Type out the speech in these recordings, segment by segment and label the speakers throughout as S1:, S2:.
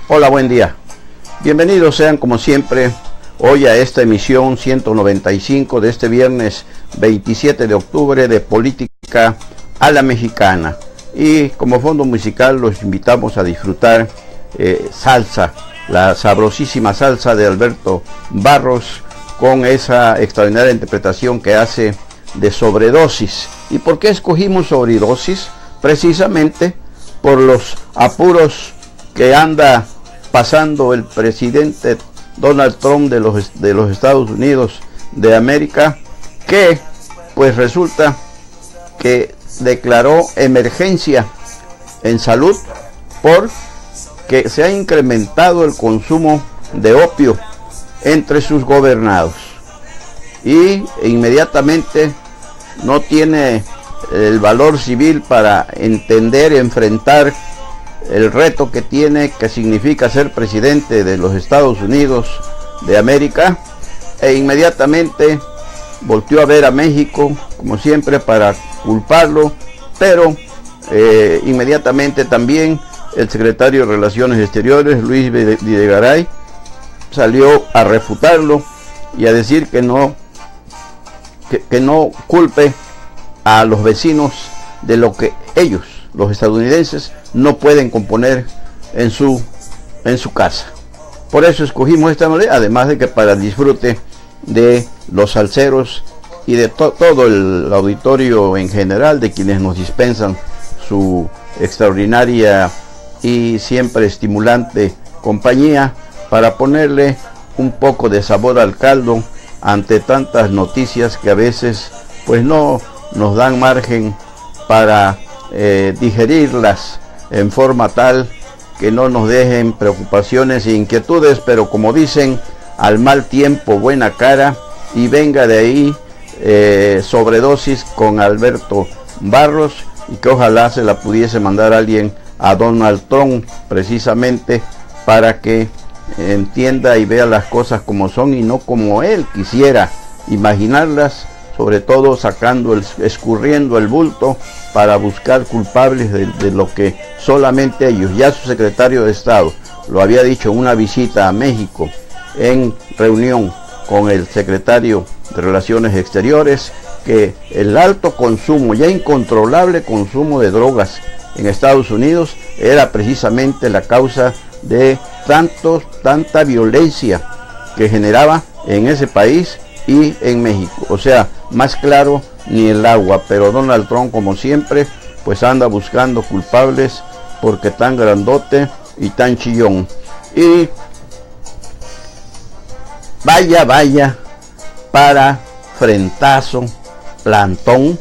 S1: Hola, buen día. Bienvenidos sean como siempre hoy a esta emisión 195 de este viernes 27 de octubre de Política a la Mexicana. Y como fondo musical los invitamos a disfrutar salsa, la sabrosísima salsa de Alberto Barros, con esa extraordinaria interpretación que hace de Sobredosis. ¿Y por qué escogimos Sobredosis? Precisamente por los apuros que anda pasando el presidente Donald Trump de los Estados Unidos de América, que pues resulta que declaró emergencia en salud porque se ha incrementado el consumo de opio entre sus gobernados, y inmediatamente no tiene el valor civil para entender y enfrentar el reto que tiene, que significa ser presidente de los Estados Unidos de América, e inmediatamente volteó a ver a México, como siempre, para culparlo, pero inmediatamente también el secretario de Relaciones Exteriores, Luis Videgaray, salió a refutarlo y a decir que no culpe a los vecinos de lo que ellos, los estadounidenses, no pueden componer en su casa. Por eso escogimos esta manera, además de que para el disfrute de los salseros y de todo el auditorio en general, de quienes nos dispensan su extraordinaria y siempre estimulante compañía, para ponerle un poco de sabor al caldo ante tantas noticias que a veces pues no nos dan margen para digerirlas en forma tal que no nos dejen preocupaciones e inquietudes, pero como dicen, al mal tiempo buena cara, y venga de ahí Sobredosis con Alberto Barros, y que ojalá se la pudiese mandar alguien a Donald Trump, precisamente para que entienda y vea las cosas como son y no como él quisiera imaginarlas, sobre todo escurriendo el bulto para buscar culpables de lo que solamente ellos. Ya su secretario de Estado lo había dicho en una visita a México, en reunión con el secretario de Relaciones Exteriores, que el alto consumo, ya incontrolable consumo de drogas en Estados Unidos, era precisamente la causa de tanta violencia que generaba en ese país y en México. O sea, más claro ni el agua. Pero Donald Trump, como siempre, pues anda buscando culpables porque tan grandote y tan chillón. Y vaya para frentazo, plantón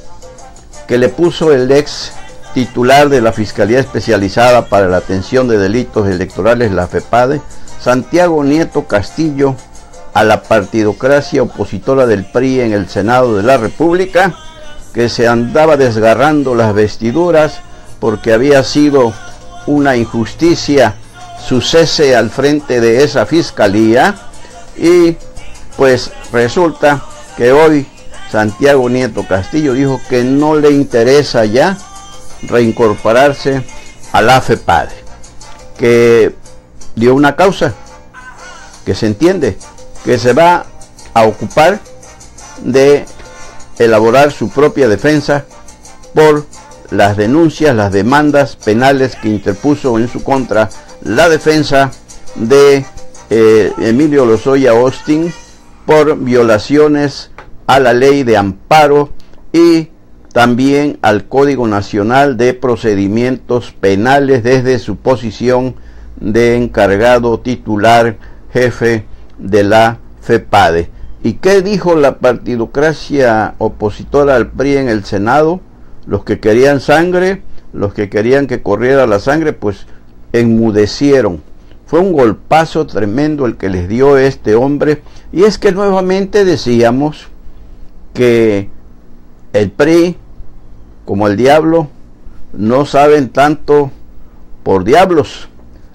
S1: que le puso el ex titular de la Fiscalía Especializada para la Atención de Delitos Electorales, la FEPADE, Santiago Nieto Castillo, a la partidocracia opositora del PRI en el Senado de la República, que se andaba desgarrando las vestiduras porque había sido una injusticia su cese al frente de esa fiscalía. Y pues resulta que hoy Santiago Nieto Castillo dijo que no le interesa ya reincorporarse a la FEPADE, que dio una causa que se entiende, que se va a ocupar de elaborar su propia defensa por las denuncias, las demandas penales que interpuso en su contra la defensa de Emilio Lozoya Austin por violaciones a la ley de amparo y también al Código Nacional de Procedimientos Penales desde su posición de encargado titular jefe de la FEPADE. ¿Y qué dijo la partidocracia opositora al PRI en el Senado? Los que querían sangre, los que querían que corriera la sangre, pues enmudecieron. Fue un golpazo tremendo el que les dio este hombre. Y es que nuevamente decíamos que el PRI, como el diablo, no saben tanto por diablos,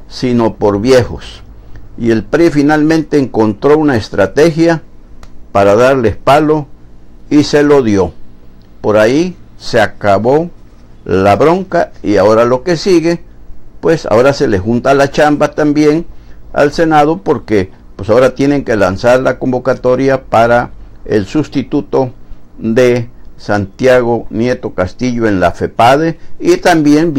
S1: sino por viejos. Y el PRI finalmente encontró una estrategia para darles palo y se lo dio. Por ahí se acabó la bronca y ahora lo que sigue pues ahora se le junta la chamba también al Senado, porque pues ahora tienen que lanzar la convocatoria para el sustituto de Santiago Nieto Castillo en la FEPADE, y también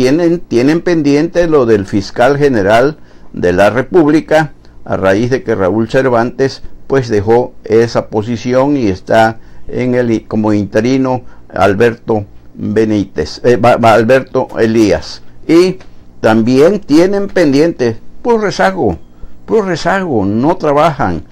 S1: tienen pendiente lo del fiscal general de la República, a raíz de que Raúl Cervantes pues dejó esa posición y está como interino Alberto Elías. Y también tienen pendiente puro rezago, no trabajan,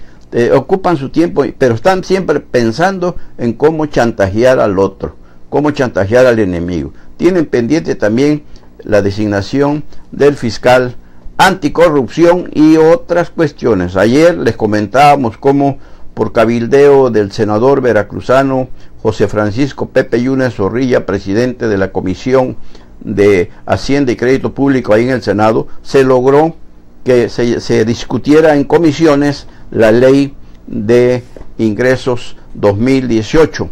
S1: ocupan su tiempo, pero están siempre pensando en cómo chantajear al otro, cómo chantajear al enemigo. Tienen pendiente también la designación del fiscal anticorrupción y otras cuestiones. Ayer les comentábamos cómo, por cabildeo del senador veracruzano José Francisco Pepe Yunes Zorrilla, presidente de la Comisión de Hacienda y Crédito Público ahí en el Senado, se logró que se discutiera en comisiones la ley de ingresos 2018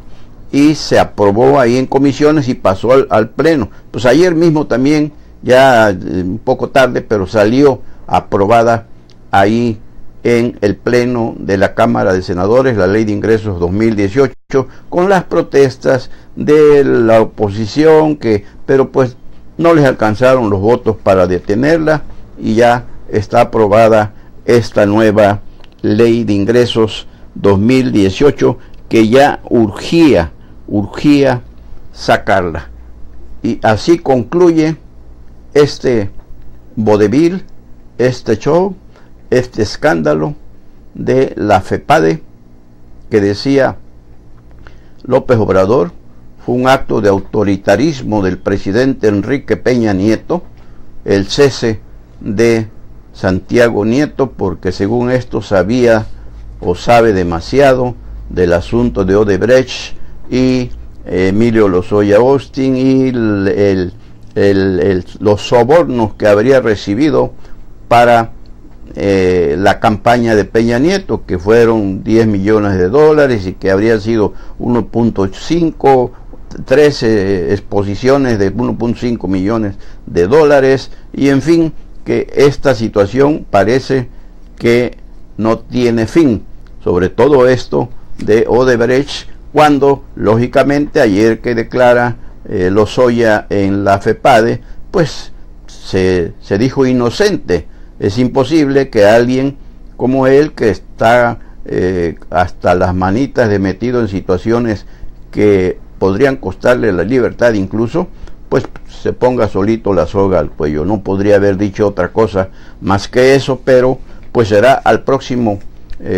S1: y se aprobó ahí en comisiones y pasó al pleno. Pues ayer mismo también, ya un poco tarde, pero salió aprobada ahí en el pleno de la Cámara de Senadores la ley de ingresos 2018, con las protestas de la oposición, pero pues no les alcanzaron los votos para detenerla, y ya está aprobada esta nueva ley de ingresos 2018 que ya urgía sacarla. Y así concluye este vodevil, este show, este escándalo de la FEPADE, que decía López Obrador fue un acto de autoritarismo del presidente Enrique Peña Nieto, el cese de Santiago Nieto, porque según esto sabía o sabe demasiado del asunto de Odebrecht y Emilio Lozoya Austin y los sobornos que habría recibido para la campaña de Peña Nieto, que fueron 10 millones de dólares y que habría sido 1.5, 13 exposiciones de 1.5 millones de dólares, y en fin, que esta situación parece que no tiene fin, sobre todo esto de Odebrecht, cuando lógicamente ayer que declara Lozoya en la FEPADE, pues se dijo inocente. Es imposible que alguien como él, que está hasta las manitas de metido en situaciones que podrían costarle la libertad incluso, pues se ponga solito la soga al cuello. No podría haber dicho otra cosa más que eso, pero pues será al próximo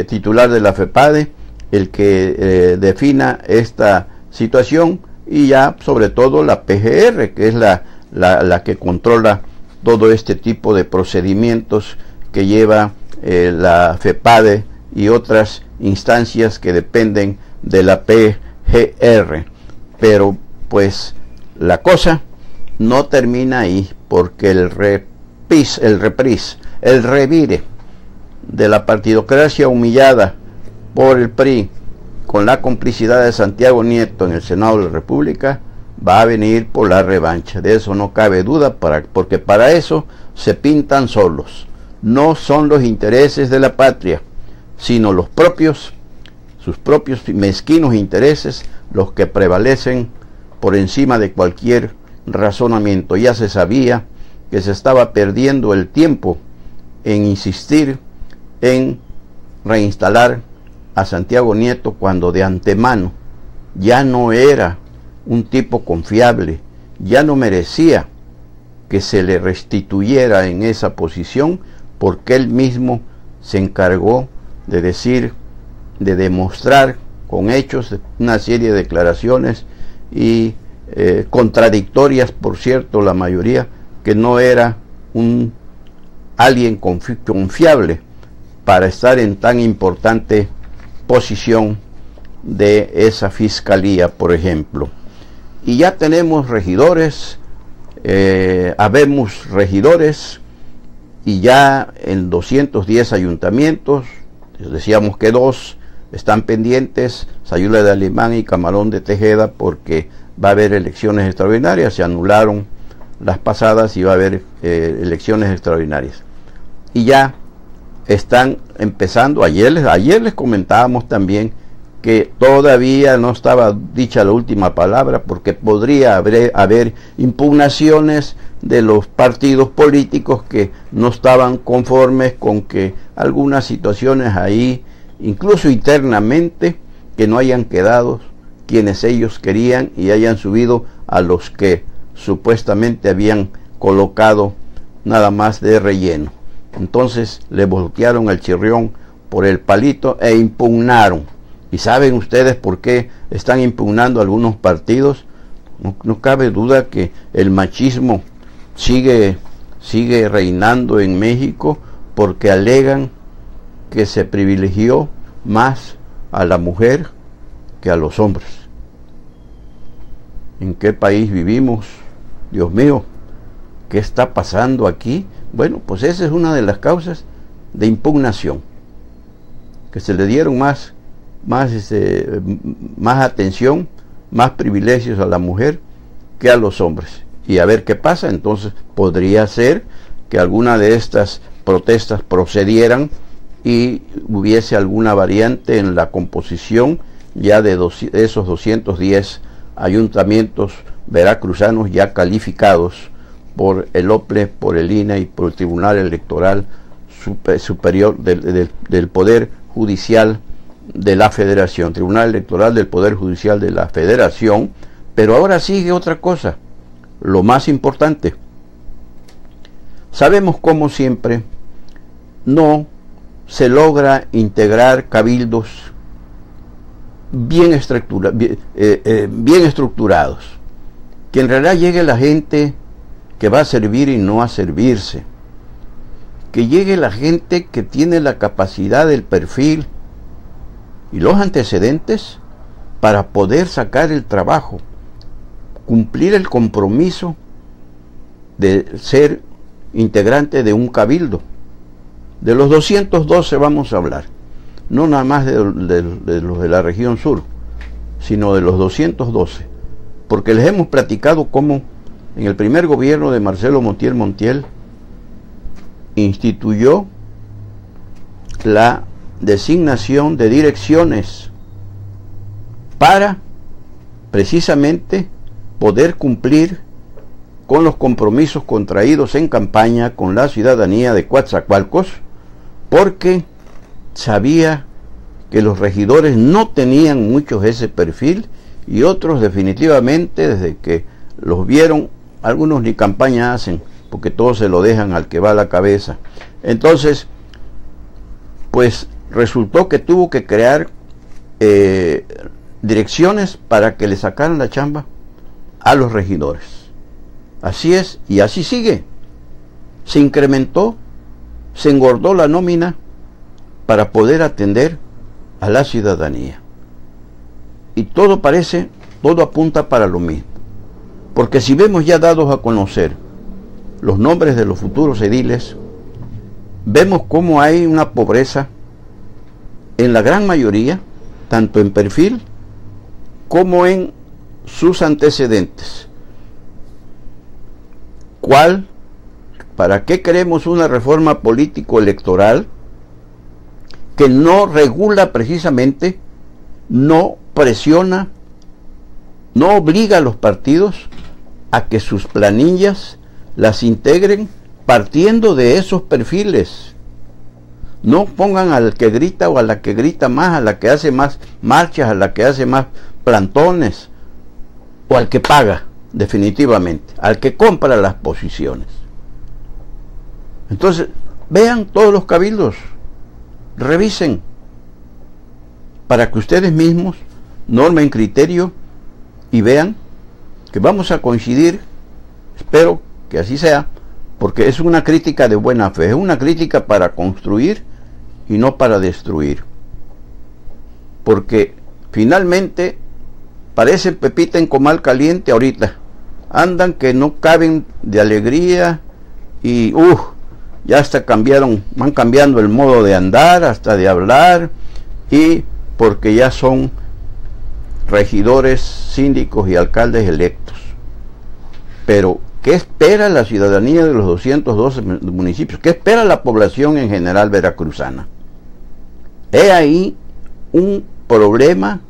S1: titular de la FEPADE el que defina esta situación, y ya sobre todo la PGR, que es la que controla todo este tipo de procedimientos que lleva la FEPADE y otras instancias que dependen de la PGR. Pero pues la cosa no termina ahí, porque el revire de la partidocracia humillada por el PRI, con la complicidad de Santiago Nieto en el Senado de la República, va a venir por la revancha. De eso no cabe duda, porque para eso se pintan solos. No son los intereses de la patria, sino sus propios mezquinos intereses, los que prevalecen por encima de cualquier razonamiento. Ya se sabía que se estaba perdiendo el tiempo en insistir en reinstalar a Santiago Nieto, cuando de antemano ya no era un tipo confiable, ya no merecía que se le restituyera en esa posición, porque él mismo se encargó de decir, de demostrar con hechos una serie de declaraciones y contradictorias, por cierto, la mayoría, que no era alguien confiable para estar en tan importante posición de esa fiscalía, por ejemplo. Y ya tenemos regidores, habemos regidores, y ya en 210 ayuntamientos, decíamos que 2 están pendientes, Sayula de Alemán y Camarón de Tejeda, porque va a haber elecciones extraordinarias. Se anularon las pasadas iba a haber elecciones extraordinarias. Y ya están empezando, ayer les comentábamos también que todavía no estaba dicha la última palabra, porque podría haber impugnaciones de los partidos políticos que no estaban conformes con que algunas situaciones ahí, incluso internamente, que no hayan quedado quienes ellos querían y hayan subido a los que supuestamente habían colocado nada más de relleno. Entonces le voltearon el chirrión por el palito e impugnaron. ¿Y saben ustedes por qué están impugnando algunos partidos? No cabe duda que el machismo sigue reinando en México, porque alegan que se privilegió más a la mujer que a los hombres. ¿En qué país vivimos? Dios mío, ¿qué está pasando aquí? Bueno, pues esa es una de las causas de impugnación, que se le dieron más atención, más privilegios a la mujer que a los hombres. Y a ver qué pasa. Entonces podría ser que alguna de estas protestas procedieran y hubiese alguna variante en la composición ya de esos 210 ayuntamientos veracruzanos ya calificados por el OPLE, por el INE y por el Tribunal Electoral Superior del Poder Judicial de la Federación, Tribunal Electoral del Poder Judicial de la Federación. Pero ahora sigue otra cosa, lo más importante. Sabemos, como siempre, no se logra integrar cabildos bien estructurados, que en realidad llegue la gente que va a servir y no a servirse, que llegue la gente que tiene la capacidad, el perfil y los antecedentes para poder sacar el trabajo, cumplir el compromiso de ser integrante de un cabildo. De los 212 vamos a hablar, no nada más de los de la región sur, sino de los 212, porque les hemos platicado cómo en el primer gobierno de Marcelo Montiel instituyó la designación de direcciones para precisamente poder cumplir con los compromisos contraídos en campaña con la ciudadanía de Coatzacoalcos, porque sabía que los regidores no tenían muchos ese perfil y otros definitivamente, desde que los vieron, algunos ni campaña hacen, porque todos se lo dejan al que va a la cabeza. Entonces, pues resultó que tuvo que crear direcciones para que le sacaran la chamba a los regidores. Así es, y así sigue. Se incrementó, se engordó la nómina para poder atender a la ciudadanía. Y todo apunta para lo mismo. Porque si vemos ya dados a conocer los nombres de los futuros ediles, vemos cómo hay una pobreza en la gran mayoría, tanto en perfil como en sus antecedentes. ¿Para qué queremos una reforma político-electoral que no regula precisamente, no presiona, no obliga a los partidos a que sus planillas las integren partiendo de esos perfiles? No pongan al que grita o a la que grita más, a la que hace más marchas, a la que hace más plantones, o al que paga definitivamente, al que compra las posiciones. Entonces, vean todos los cabildos, revisen, para que ustedes mismos normen criterio y vean que vamos a coincidir. Espero que así sea, porque es una crítica de buena fe, es una crítica para construir y no para destruir, porque finalmente parecen pepita en comal caliente ahorita, andan que no caben de alegría y ya hasta van cambiando el modo de andar, hasta de hablar, y porque ya son regidores, síndicos y alcaldes electos. Pero ¿Qué espera la ciudadanía de los 212 municipios? ¿Qué espera la población en general veracruzana? He ahí un problema,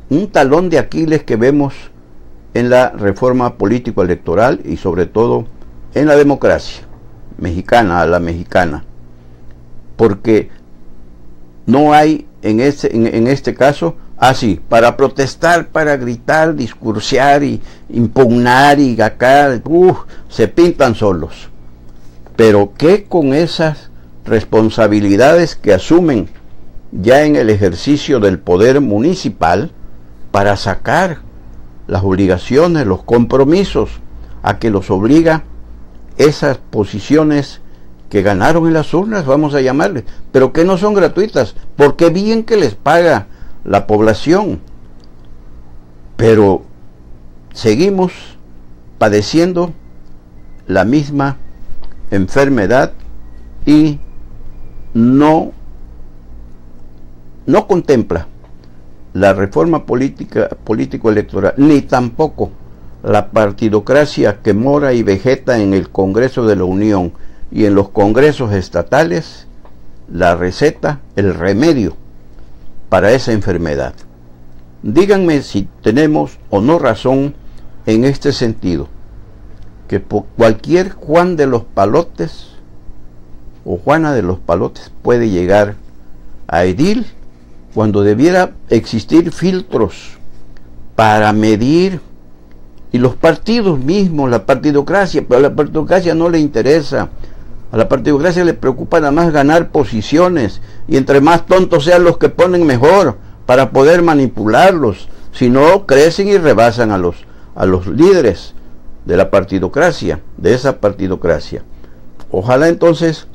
S1: un talón de Aquiles que vemos en la reforma político-electoral y sobre todo en la democracia mexicana, a la mexicana. Porque no hay en este caso, así, para protestar, para gritar, discursear y impugnar y acá, se pintan solos. Pero ¿qué con esas responsabilidades que asumen ya en el ejercicio del poder municipal para sacar las obligaciones, los compromisos a que los obliga esas posiciones que ganaron en las urnas, vamos a llamarles, pero que no son gratuitas, porque bien que les paga la población, pero seguimos padeciendo la misma enfermedad y no contempla la reforma político-electoral, ni tampoco la partidocracia que mora y vegeta en el Congreso de la Unión y en los congresos estatales, la receta, el remedio para esa enfermedad. Díganme si tenemos o no razón en este sentido, que cualquier Juan de los Palotes o Juana de los Palotes puede llegar a edil, cuando debiera existir filtros para medir, y los partidos mismos, la partidocracia, pero a la partidocracia no le interesa. A la partidocracia le preocupa nada más ganar posiciones, y entre más tontos sean los que ponen, mejor, para poder manipularlos. Si no, crecen y rebasan a los líderes de la partidocracia, de esa partidocracia. Ojalá entonces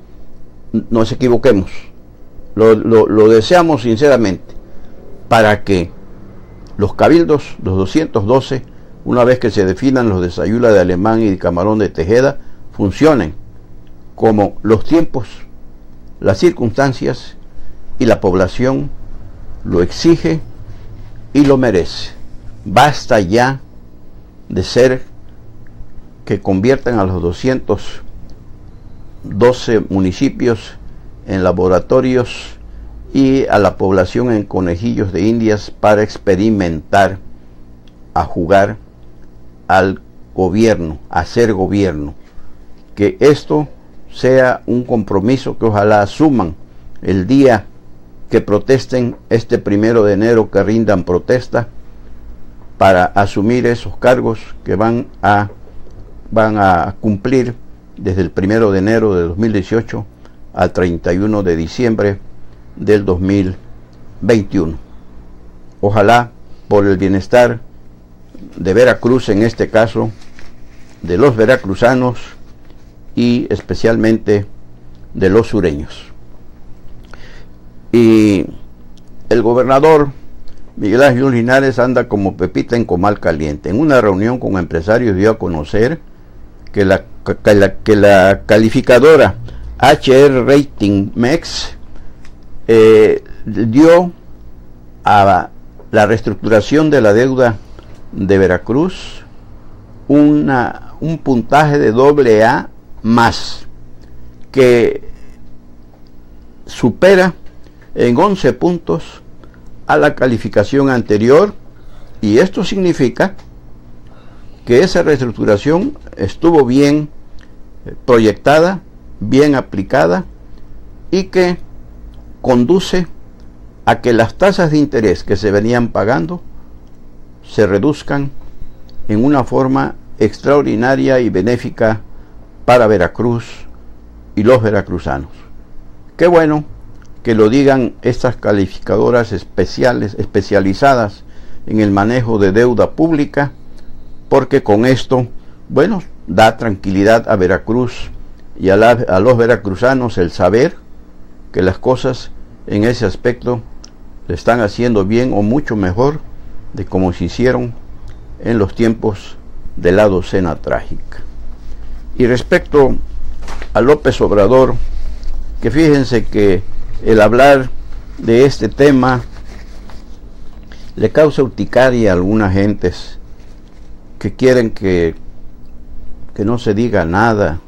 S1: nos equivoquemos, lo deseamos sinceramente, para que los cabildos, los 212, una vez que se definan los de Sayula de Alemán y de Camarón de Tejeda, funcionen como los tiempos, las circunstancias y la población lo exige y lo merece. Basta ya de ser que conviertan a los 212 municipios en laboratorios y a la población en conejillos de indias para experimentar, a jugar al gobierno, a ser gobierno. Que esto sea un compromiso que ojalá asuman el día que protesten este 1 de enero, que rindan protesta para asumir esos cargos que van a cumplir desde el 1 de enero de 2018 al 31 de diciembre del 2021. Ojalá, por el bienestar de Veracruz, en este caso, de los veracruzanos y especialmente de los sureños. Y el gobernador Miguel Ángel Linares anda como pepita en comal caliente. En una reunión con empresarios dio a conocer que la calificadora HR Rating MEX dio a la reestructuración de la deuda de Veracruz un puntaje de AA+, que supera en 11 puntos a la calificación anterior, y esto significa que esa reestructuración estuvo bien proyectada, bien aplicada, y que conduce a que las tasas de interés que se venían pagando se reduzcan en una forma extraordinaria y benéfica para Veracruz y los veracruzanos. Qué bueno que lo digan estas calificadoras especializadas en el manejo de deuda pública, porque con esto, bueno, da tranquilidad a Veracruz y a los veracruzanos el saber que las cosas en ese aspecto le están haciendo bien o mucho mejor de como se hicieron en los tiempos de la docena trágica. Y respecto a López Obrador, que fíjense que el hablar de este tema le causa urticaria a algunas gentes que quieren que que no se diga nada,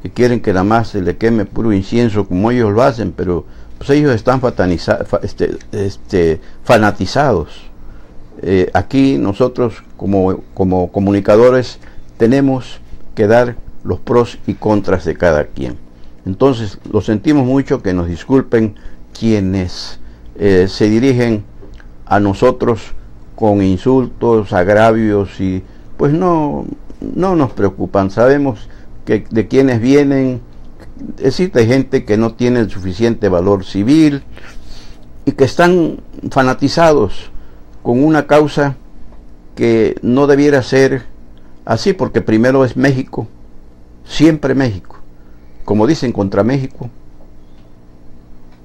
S1: que quieren que nada más se le queme puro incienso como ellos lo hacen, pero pues ellos están fanatizados. Aquí nosotros como comunicadores tenemos que dar los pros y contras de cada quien. Entonces lo sentimos mucho, que nos disculpen quienes se dirigen a nosotros con insultos, agravios, y pues no nos preocupan. Sabemos que de quienes vienen, existe gente que no tiene el suficiente valor civil y que están fanatizados con una causa que no debiera ser así, porque primero es México, siempre México. Como dicen, contra México,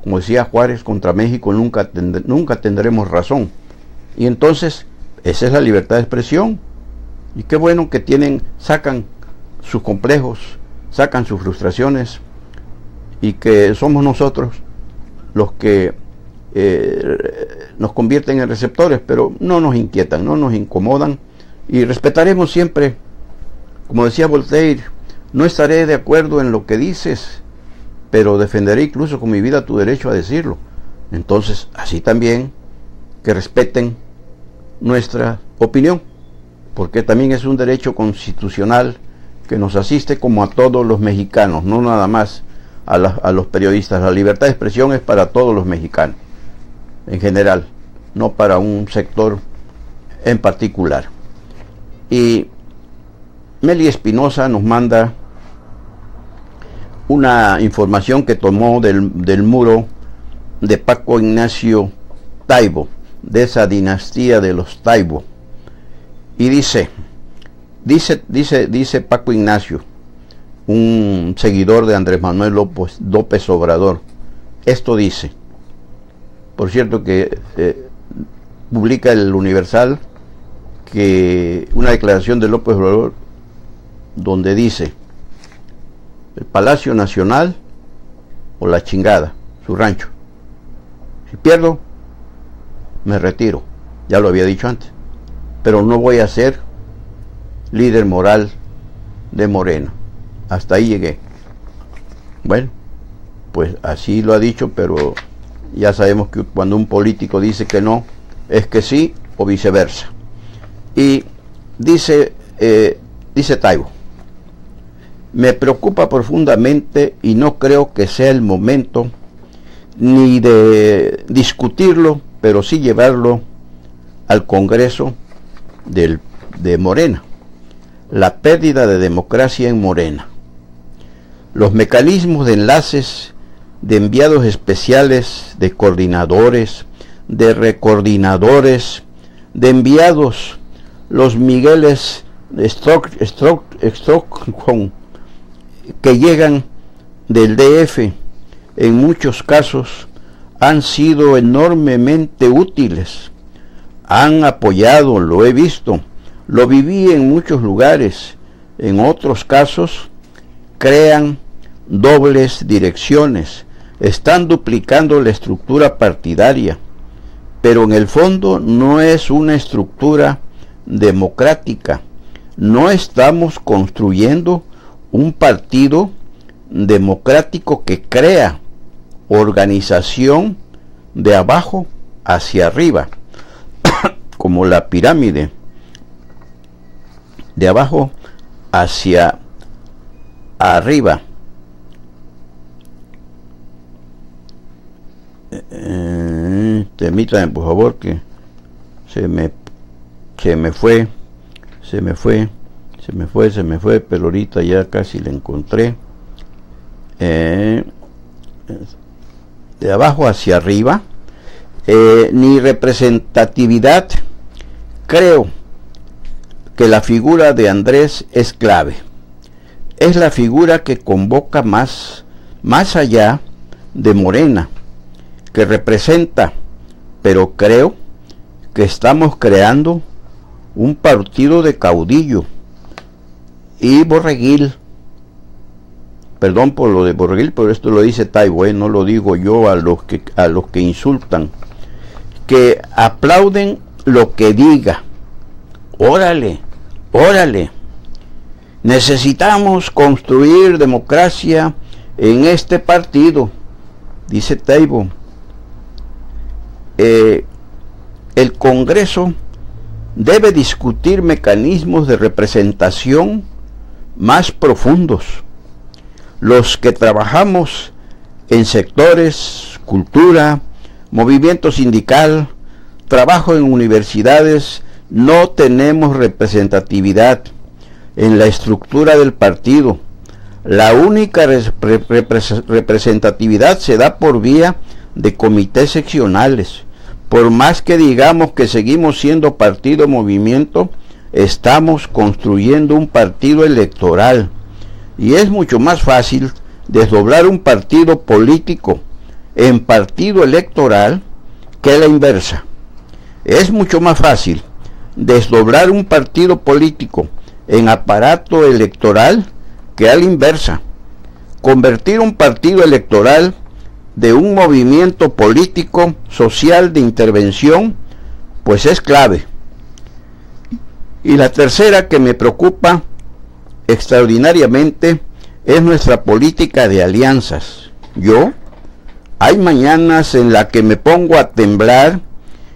S1: como decía Juárez, contra México nunca tendremos razón. Y entonces esa es la libertad de expresión, y qué bueno que sacan sus complejos, sacan sus frustraciones, y que somos nosotros los que nos convierten en receptores, pero no nos inquietan, no nos incomodan, y respetaremos siempre. Como decía Voltaire, no estaré de acuerdo en lo que dices, pero defenderé incluso con mi vida tu derecho a decirlo. Entonces, así también, que respeten nuestra opinión, porque también es un derecho constitucional que nos asiste como a todos los mexicanos, no nada más a los periodistas. La libertad de expresión es para todos los mexicanos, en general, no para un sector en particular. Y Meli Espinosa nos manda una información que tomó del muro de Paco Ignacio Taibo, de esa dinastía de los Taibo, y dice Paco Ignacio, un seguidor de Andrés Manuel López Obrador. Esto dice, por cierto, que publica el Universal, que una declaración de López Obrador donde dice: el Palacio Nacional o la chingada, su rancho. Si pierdo, me retiro. Ya lo había dicho antes. Pero no voy a ser líder moral de Morena. Hasta ahí llegué. Bueno, pues así lo ha dicho, pero ya sabemos que cuando un político dice que no, es que sí, o viceversa. Y dice Taibo: me preocupa profundamente y no creo que sea el momento ni de discutirlo, pero sí llevarlo al Congreso de Morena. La pérdida de democracia en Morena. Los mecanismos de enlaces, de enviados especiales, de coordinadores, de recoordinadores, de enviados, los Migueles Stockholm, que llegan del DF, en muchos casos han sido enormemente útiles. Han apoyado, lo he visto, lo viví en muchos lugares. En otros casos crean dobles direcciones, están duplicando la estructura partidaria, pero en el fondo no es una estructura democrática. No estamos construyendo un partido democrático que crea organización de abajo hacia arriba, como la pirámide, de abajo hacia arriba. Permítanme, por favor, que se me fue, pero ahorita ya casi la encontré. De abajo hacia arriba, ni representatividad. Creo que la figura de Andrés es clave. Es la figura que convoca más allá de Morena, que representa, pero creo que estamos creando un partido de caudillo y borreguil. Perdón por lo de borreguil, pero esto lo dice Taibo, no lo digo yo, a los que insultan, que aplauden lo que diga. Órale, Necesitamos construir democracia en este partido, dice Taibo. El Congreso debe discutir mecanismos de representación más profundos. Los que trabajamos en sectores, cultura, movimiento sindical, trabajo en universidades, no tenemos representatividad en la estructura del partido. La única representatividad se da por vía de comités seccionales. Por más que digamos que seguimos siendo partido movimiento, estamos construyendo un partido electoral. Y es mucho más fácil desdoblar un partido político en partido electoral que la inversa. Es mucho más fácil desdoblar un partido político en aparato electoral que a la inversa. Convertir un partido electoral de un movimiento político social de intervención, pues es clave. Y la tercera que me preocupa extraordinariamente es nuestra política de alianzas. Hay mañanas en las que me pongo a temblar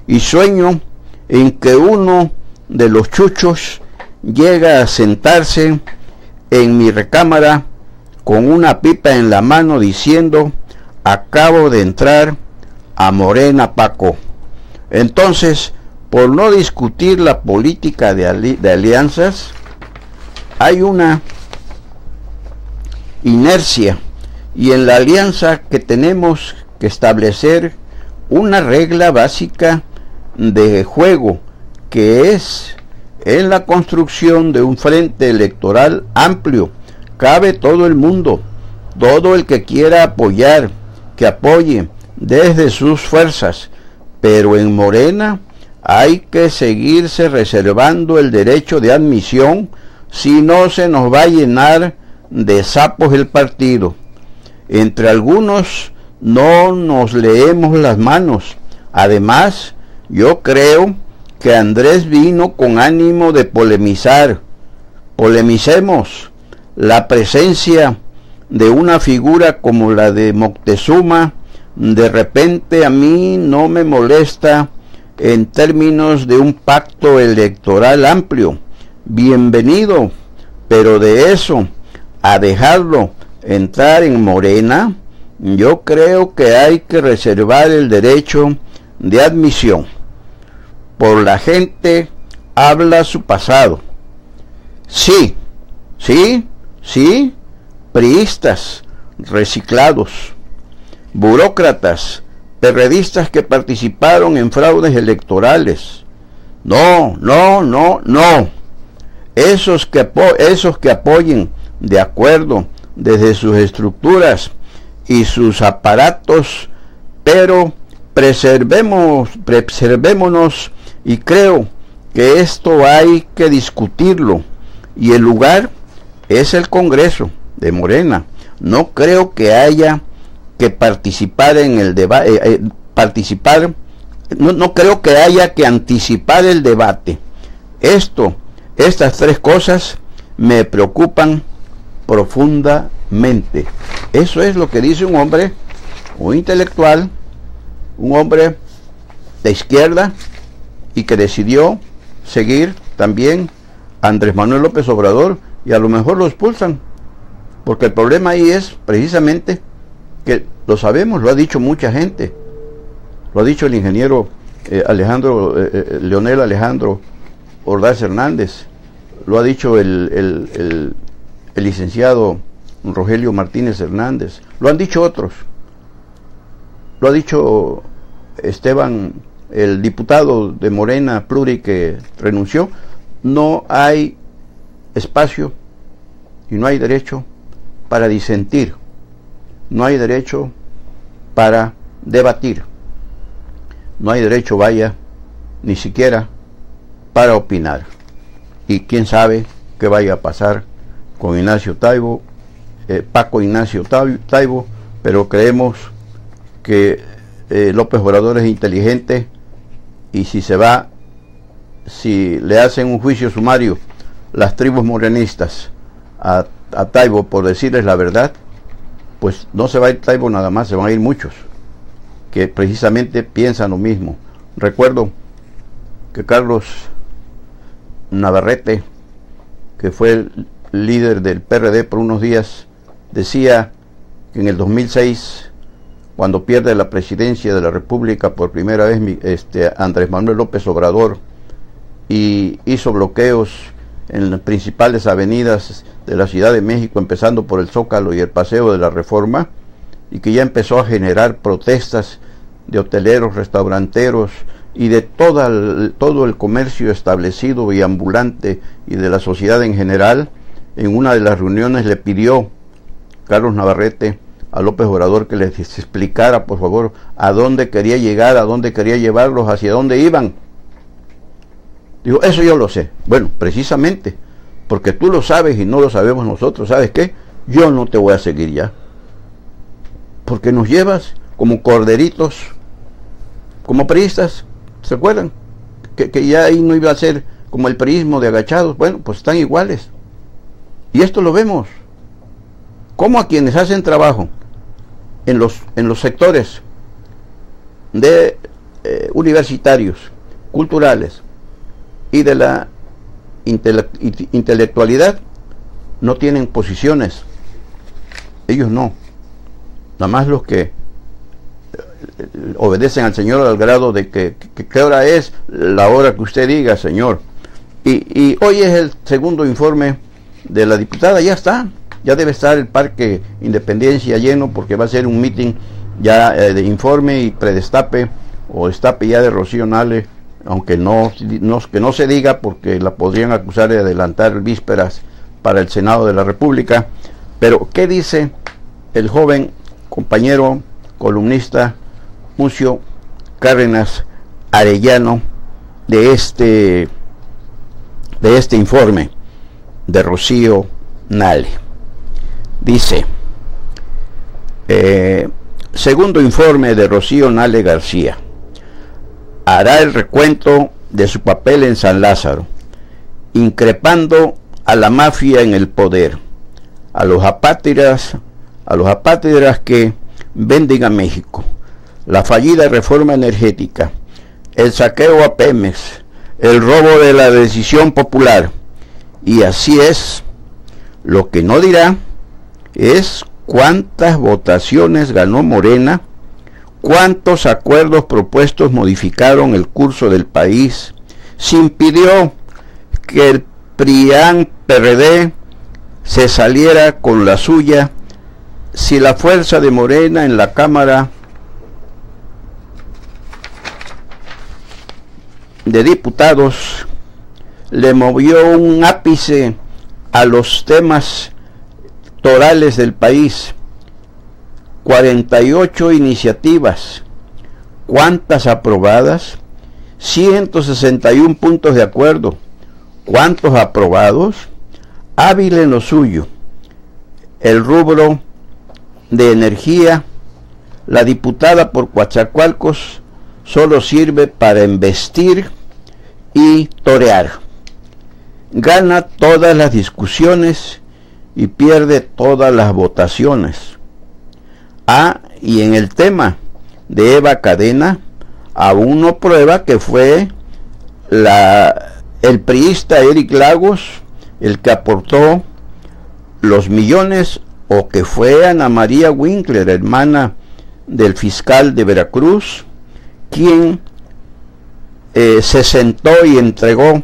S1: y sueño en que uno de los chuchos llega a sentarse en mi recámara con una pipa en la mano diciendo: acabo de entrar a Morena, Paco. Entonces, por no discutir la política de alianzas, hay una inercia, y en la alianza que tenemos que establecer una regla básica de juego, que es en la construcción de un frente electoral amplio. Cabe todo el mundo, todo el que quiera apoyar, que apoye desde sus fuerzas, pero en Morena hay que seguirse reservando el derecho de admisión, si no se nos va a llenar de sapos el partido. Entre algunos no nos leemos las manos. Además, yo creo que Andrés vino con ánimo de polemizar. Polemicemos. La presencia de una figura como la de Moctezuma, de repente a mí no me molesta en términos de un pacto electoral amplio. Bienvenido, pero de eso a dejarlo entrar en Morena, yo creo que hay que reservar el derecho de admisión. Por la gente habla su pasado. Sí, priistas reciclados, burócratas, perredistas que participaron en fraudes electorales. No. Esos que apoyen de acuerdo desde sus estructuras y sus aparatos, pero preservémonos, y creo que esto hay que discutirlo, y el lugar es el Congreso de Morena. No creo que haya que participar en el debate, no creo que haya que anticipar el debate. Estas tres cosas me preocupan profundamente. Eso es lo que dice un hombre, un intelectual, un hombre de izquierda, y que decidió seguir también a Andrés Manuel López Obrador, y a lo mejor lo expulsan, porque el problema ahí es precisamente que lo sabemos, lo ha dicho mucha gente, lo ha dicho el ingeniero Leonel Alejandro Ordaz Hernández, lo ha dicho el licenciado Rogelio Martínez Hernández, lo han dicho otros, lo ha dicho Esteban, el diputado de Morena Pluri que renunció. No hay espacio y no hay derecho para disentir, no hay derecho para debatir, no hay derecho, ni siquiera para opinar. Y quién sabe qué vaya a pasar con Ignacio Taibo, Paco Ignacio Taibo, pero creemos que López Obrador es inteligente, y si le hacen un juicio sumario las tribus morenistas a Taibo por decirles la verdad, pues no se va a ir Taibo nada más, se van a ir muchos que precisamente piensan lo mismo. Recuerdo que Carlos Navarrete, que fue el líder del PRD por unos días, decía que en el 2006, cuando pierde la presidencia de la República por primera vez Andrés Manuel López Obrador, y hizo bloqueos en las principales avenidas de la Ciudad de México, empezando por el Zócalo y el Paseo de la Reforma, y que ya empezó a generar protestas de hoteleros, restauranteros y de todo el comercio establecido y ambulante y de la sociedad en general. En una de las reuniones le pidió Carlos Navarrete a López Obrador que les explicara, por favor, a dónde quería llegar, a dónde quería llevarlos, hacia dónde iban. Digo, eso yo lo sé. Bueno, precisamente, porque tú lo sabes y no lo sabemos nosotros. ¿Sabes qué? Yo no te voy a seguir ya. Porque nos llevas como corderitos, como priistas, ¿se acuerdan? Que ya ahí no iba a ser como el priismo de agachados. Bueno, pues están iguales. Y esto lo vemos. Como a quienes hacen trabajo en los sectores de universitarios, culturales y de la intelectualidad, no tienen posiciones. Ellos no. Nada más los que obedecen al Señor al grado de que ¿qué hora es? La hora que usted diga, Señor. Y hoy es el segundo informe de la diputada. Ya está. Ya debe estar el Parque Independencia lleno, porque va a ser un meeting ya de informe y predestape o destape ya de Rocío Nale, aunque que no se diga, porque la podrían acusar de adelantar vísperas para el Senado de la República. Pero ¿qué dice el joven compañero columnista Mucio Cárdenas Arellano de este informe de Rocío Nale? Dice, segundo informe de Rocío Nale García, hará el recuento de su papel en San Lázaro, increpando a la mafia en el poder, a los apátridas que venden a México, la fallida reforma energética, el saqueo a Pemex, el robo de la decisión popular. Y así es. Lo que no dirá es cuántas votaciones ganó Morena, cuántos acuerdos propuestos modificaron el curso del país, si impidió que el PRIAN-PRD se saliera con la suya, si la fuerza de Morena en la Cámara de Diputados le movió un ápice a los temas torales del país. 48 iniciativas, ¿cuántas aprobadas? 161 puntos de acuerdo, ¿cuántos aprobados? Hábil en lo suyo. El rubro de energía, la diputada por Coatzacoalcos solo sirve para embestir y torear. Gana todas las discusiones y pierde todas las votaciones. Y en el tema de Eva Cadena, aún no prueba que fue el priista Eric Lagos el que aportó los millones, o que fue Ana María Winkler, hermana del fiscal de Veracruz, quien se sentó y entregó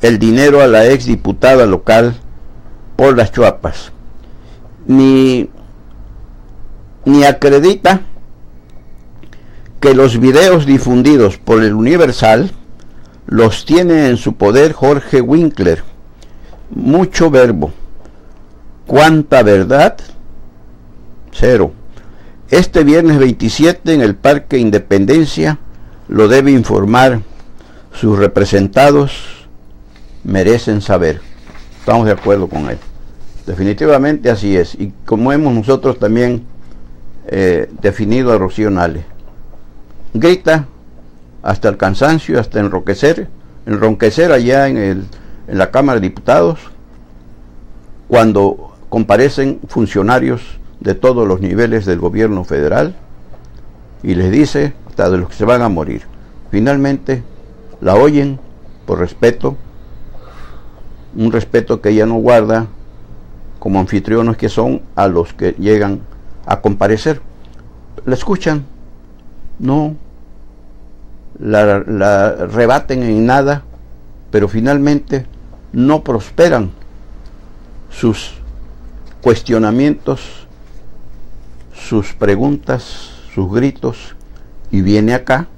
S1: el dinero a la ex diputada local por las Chuapas. Ni acredita que los videos difundidos por el Universal los tiene en su poder Jorge Winkler. Mucho verbo. ¿Cuánta verdad? Cero. Este viernes 27 en el Parque Independencia lo debe informar. Sus representados merecen saber. Estamos de acuerdo con él. Definitivamente así es. Y como hemos nosotros también definido a Rocío Nale, grita hasta el cansancio, hasta enronquecer allá en la Cámara de Diputados, cuando comparecen funcionarios de todos los niveles del gobierno federal y les dice hasta de los que se van a morir. Finalmente la oyen por respeto, un respeto que ella no guarda como anfitriones que son a los que llegan a comparecer. La escuchan, no la rebaten en nada, pero finalmente no prosperan sus cuestionamientos, sus preguntas, sus gritos, y viene acá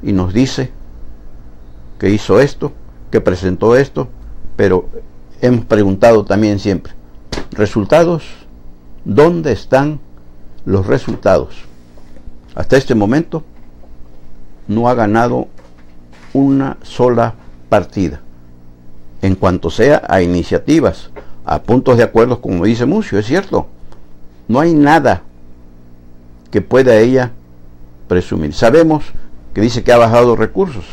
S1: y nos dice que hizo esto, que presentó esto, pero hemos preguntado también siempre, ¿resultados? ¿Dónde están los resultados? Hasta este momento no ha ganado una sola partida. En cuanto sea a iniciativas, a puntos de acuerdo, como dice Mucio, es cierto, no hay nada que pueda ella presumir. Sabemos que dice que ha bajado recursos,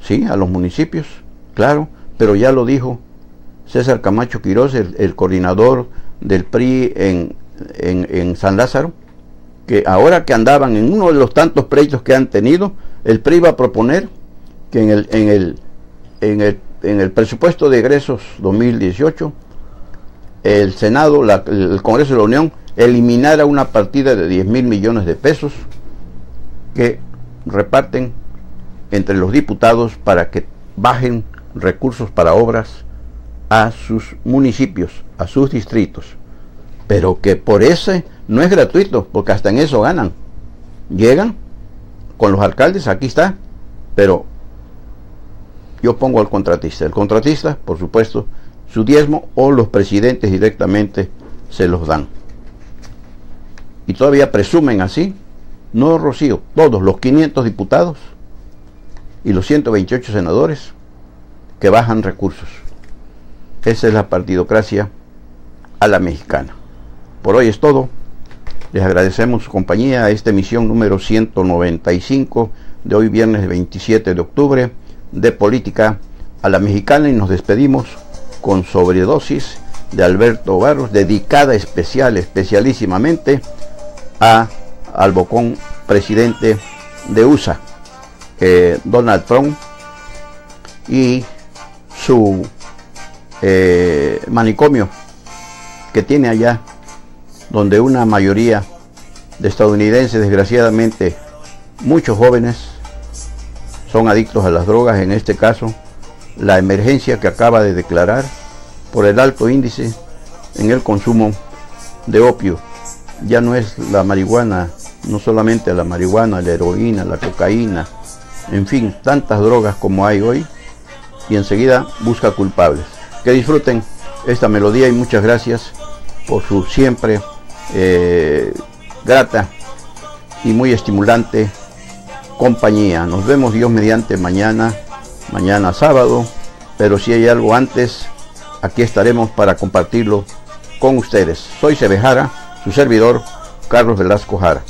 S1: sí, a los municipios, claro, pero ya lo dijo César Camacho Quirós, el coordinador del PRI en San Lázaro, que ahora que andaban en uno de los tantos pleitos que han tenido, el PRI va a proponer que en el presupuesto de egresos 2018, el Senado, el Congreso de la Unión, eliminara una partida de 10,000 millones de pesos que reparten entre los diputados para que bajen recursos para obras a sus municipios, a sus distritos, pero que por ese no es gratuito, porque hasta en eso ganan. Llegan con los alcaldes, aquí está, pero yo pongo al contratista. El contratista, por supuesto, su diezmo, o los presidentes directamente se los dan. Y todavía presumen así, no, Rocío, todos los 500 diputados y los 128 senadores que bajan recursos. Esa es la partidocracia a la mexicana. Por hoy es todo. Les agradecemos su compañía a esta emisión número 195 de hoy viernes 27 de octubre de Política a la Mexicana, y nos despedimos con Sobredosis de Alberto Barros, dedicada especialísimamente al bocón presidente de USA, Donald Trump, y su manicomio que tiene allá, donde una mayoría de estadounidenses, desgraciadamente muchos jóvenes, son adictos a las drogas. En este caso, la emergencia que acaba de declarar por el alto índice en el consumo de opio. Ya no es la marihuana, no solamente la marihuana, la heroína, la cocaína, en fin, tantas drogas como hay hoy, y enseguida busca culpables. Que disfruten esta melodía y muchas gracias por su siempre grata y muy estimulante compañía. Nos vemos, Dios mediante, mañana sábado, pero si hay algo antes, aquí estaremos para compartirlo con ustedes. Soy Sebejara, su servidor, Carlos Velasco Jara.